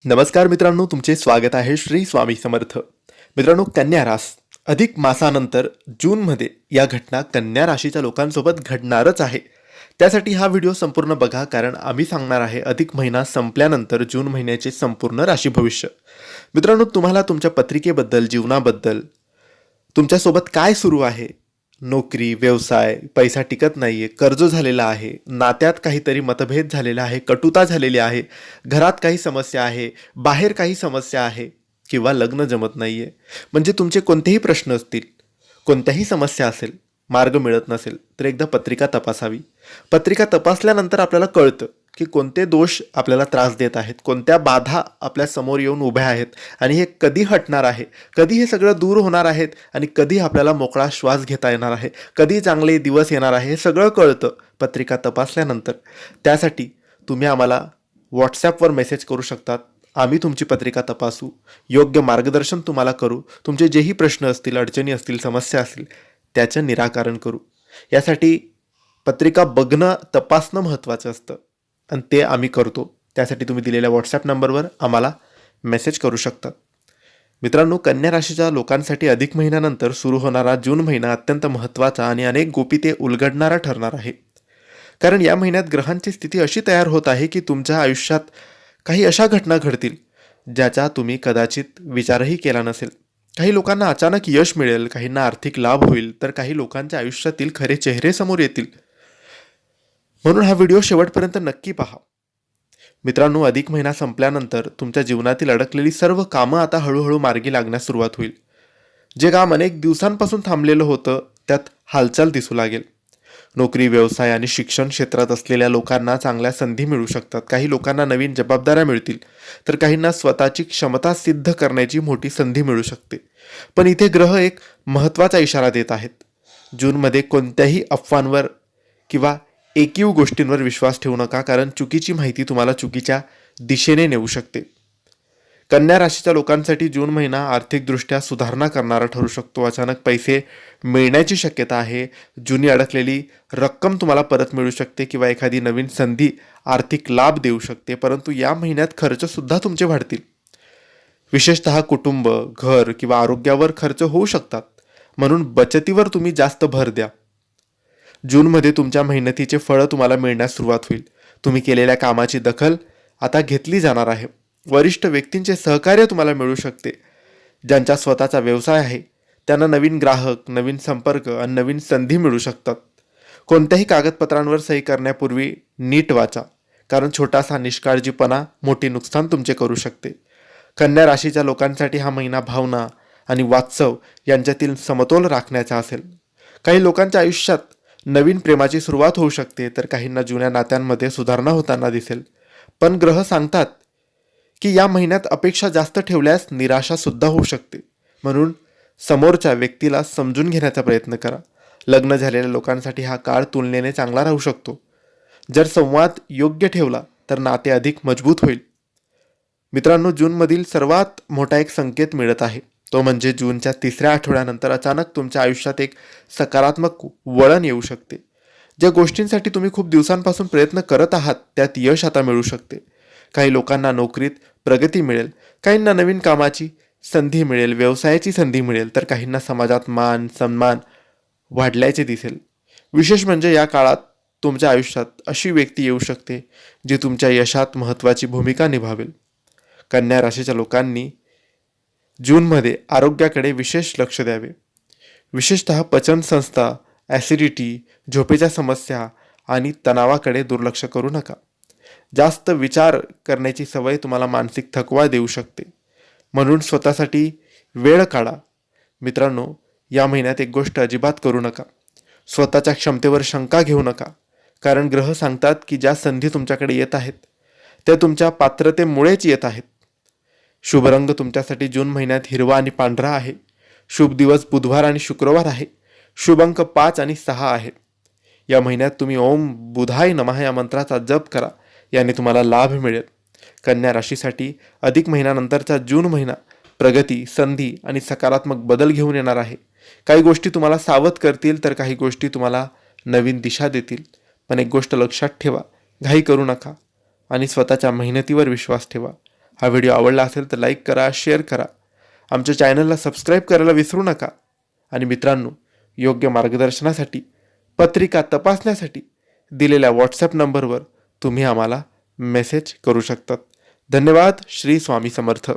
नमस्कार मित्रांनो, तुमचे स्वागत आहे श्री स्वामी समर्थ. मित्रांनो, कन्या रास अधिक मासानंतर जूनमध्ये या घटना कन्या राशीच्या लोकांसोबत घडणारच आहे. त्यासाठी हा व्हिडिओ संपूर्ण बघा, कारण आम्ही सांगणार आहे अधिक महिना संपल्यानंतर जून महिन्याचे संपूर्ण राशी भविष्य. मित्रांनो, तुम्हाला तुमच्या पत्रिकेबद्दल, जीवनाबद्दल, तुमच्यासोबत काय सुरू आहे, नोकरी, व्यवसाय, पैसा टिकत नाहीये, कर्ज झालेला आहे, नात्यात काहीतरी मतभेद झालेला आहे, कटुता झालेली आहे, घरात काही समस्या आहे, बाहेर काही समस्या आहे, किंवा लग्न जमत नाहीये, म्हणजे तुमचे कोणतेही प्रश्न असतील, कोणत्याही समस्या असेल, मार्ग मिळत नसेल, तर एकदा पत्रिका तपासावी. पत्रिका तपासल्यानंतर आपल्याला कळतं की कोणते दोष आपल्याला त्रास देत आहेत, कोणत्या बाधा आपल्या समोर येऊन उभ्या आहेत, आणि हे कधी हटणार आहे, कधी हे सगळं दूर होणार आहेत, आणि कधी आपल्याला मोकळा श्वास घेता येणार आहे, कधी चांगले दिवस येणार आहे, हे सगळं कळतं पत्रिका तपासल्यानंतर. त्यासाठी तुम्ही आम्हाला व्हॉट्सॲपवर मेसेज करू शकतात. आम्ही तुमची पत्रिका तपासू, योग्य मार्गदर्शन तुम्हाला करू, तुमचे जेही प्रश्न असतील, अडचणी असतील, समस्या असतील, त्याचं निराकरण करू. यासाठी पत्रिका बघणं, तपासणं महत्त्वाचं असतं, आणि ते आम्ही करतो. त्यासाठी तुम्ही दिलेल्या व्हॉट्सॲप नंबरवर आम्हाला मेसेज करू शकता. मित्रांनो, कन्या राशीच्या लोकांसाठी अधिक महिन्यानंतर सुरू होणारा जून महिना अत्यंत महत्त्वाचा आणि अनेक गोपिते उलगडणारा ठरणार आहे. कारण या महिन्यात ग्रहांची स्थिती अशी तयार होत आहे की तुमच्या आयुष्यात काही अशा घटना घडतील ज्याचा तुम्ही कदाचित विचारही केला नसेल. काही लोकांना अचानक यश मिळेल, काहींना आर्थिक लाभ होईल, तर काही लोकांच्या आयुष्यातील खरे चेहरे समोर येतील. म्हणून हा व्हिडिओ शेवटपर्यंत नक्की पहा. मित्रांनो, अधिक महिना संपल्यानंतर तुमच्या जीवनातील अडकलेली सर्व कामं आता हळूहळू मार्गी लागण्यास सुरुवात होईल. जे काम अनेक दिवसांपासून थांबलेलं होतं त्यात हालचाल दिसू लागेल. नोकरी, व्यवसाय आणि शिक्षण क्षेत्रात असलेल्या लोकांना चांगल्या संधी मिळू शकतात. काही लोकांना नवीन जबाबदाऱ्या मिळतील, तर काहींना स्वतःची क्षमता सिद्ध करण्याची मोठी संधी मिळू शकते. पण इथे ग्रह एक महत्त्वाचा इशारा देत आहेत. जूनमध्ये कोणत्याही अफवांवर किंवा एकीव गोष्टींवर विश्वास ठेवू नका, कारण चुकीची माहिती तुम्हाला चुकीच्या दिशेने नेऊ शकते. कन्या राशीच्या लोकांसाठी जून महिना आर्थिकदृष्ट्या सुधारणा करणारा ठरू शकतो. अचानक पैसे मिळण्याची शक्यता आहे. जुनी अडकलेली रक्कम तुम्हाला परत मिळू शकते, किंवा एखादी नवीन संधी आर्थिक लाभ देऊ शकते. परंतु या महिन्यात खर्चसुद्धा तुमचे वाढतील. विशेषतः कुटुंब, घर किंवा आरोग्यावर खर्च होऊ शकतात. म्हणून बचतीवर तुम्ही जास्त भर द्या. जूनमध्ये तुमच्या मेहनतीचे फळं तुम्हाला मिळण्यास सुरुवात होईल. तुम्ही केलेल्या कामाची दखल आता घेतली जाणार आहे. वरिष्ठ व्यक्तींचे सहकार्य तुम्हाला मिळू शकते. ज्यांचा स्वतःचा व्यवसाय आहे त्यांना नवीन ग्राहक, नवीन संपर्क आणि नवीन संधी मिळू शकतात. कोणत्याही कागदपत्रांवर सही करण्यापूर्वी नीट वाचा, कारण छोटासा निष्काळजीपणा मोठे नुकसान तुमचे करू शकते. कन्या राशीच्या लोकांसाठी हा महिना भावना आणि वास्तव यांच्यातील समतोल राखण्याचा असेल. काही लोकांच्या आयुष्यात नवीन प्रेमाची सुरुवात होऊ शकते, तर काहींना जुन्या नात्यांमध्ये सुधारणा होताना दिसेल. पण ग्रह सांगतात की या महिन्यात अपेक्षा जास्त ठेवल्यास निराशा सुद्धा होऊ शकते. म्हणून समोरच्या व्यक्तीला समजून घेण्याचा प्रयत्न करा. लग्न झालेल्या लोकांसाठी हा काळ तुलनेने चांगला राहू शकतो. जर संवाद योग्य ठेवला तर नाते अधिक मजबूत होईल. मित्रांनो, जूनमधील सर्वात मोठा एक संकेत मिळत आहे. तो म्हणजे जूनच्या 3ऱ्या आठवड्यानंतर अचानक तुमच्या आयुष्यात एक सकारात्मक वळण येऊ शकते. ज्या गोष्टींसाठी तुम्ही खूप दिवसांपासून प्रयत्न करत आहात त्यात यश आता मिळू शकते. काही लोकांना नोकरीत प्रगती मिळेल, काहींना नवीन कामाची संधी मिळेल, व्यवसायाची संधी मिळेल, तर काहींना समाजात मान सन्मान वाढल्याचे दिसेल. विशेष म्हणजे या काळात तुमच्या आयुष्यात अशी व्यक्ती येऊ शकते जी तुमच्या यशात महत्त्वाची भूमिका निभावेल. कन्या राशीच्या लोकांनी जूनमध्ये आरोग्याकडे विशेष लक्ष द्यावे. विशेषतः पचनसंस्था, ॲसिडिटी, झोपेच्या समस्या आणि तणावाकडे दुर्लक्ष करू नका. जास्त विचार करण्याची सवय तुम्हाला मानसिक थकवा देऊ शकते. म्हणून स्वतःसाठी वेळ काढा. मित्रांनो, या महिन्यात एक गोष्ट अजिबात करू नका. स्वतःच्या क्षमतेवर शंका घेऊ नका, कारण ग्रह सांगतात की ज्या संधी तुमच्याकडे येत आहेत त्या तुमच्या पात्रतेमुळेच येत आहेत. शुभ रंग तुमच्यासाठी जून महिन्यात हिरवा आणि पांढरा आहे. शुभ दिवस बुधवार आणि शुक्रवार आहे. शुभ अंक 5 आणि 6 आहे. या महिन्यात तुम्ही ओम बुधाय नमः या मंत्राचा जप करा, याने तुम्हाला लाभ मिळेल. कन्या राशीसाठी अधिक महिन्यानंतरचा जून महिना प्रगती, संधी आणि सकारात्मक बदल घेऊन येणार आहे. काही गोष्टी तुम्हाला सावध करतील, तर काही गोष्टी तुम्हाला नवीन दिशा देतील. पण एक गोष्ट लक्षात ठेवा, घाई करू नका आणि स्वतःच्या मेहनतीवर विश्वास ठेवा. हा व्हिडिओ आवडला असेल तर लाईक करा, शेअर करा, आमच्या चॅनलला सबस्क्राईब करायला विसरू नका. आणि मित्रांनो, योग्य मार्गदर्शनासाठी, पत्रिका तपासण्यासाठी दिलेल्या व्हॉट्सॲप नंबरवर तुम्ही आम्हाला मेसेज करू शकतात. धन्यवाद. श्री स्वामी समर्थ.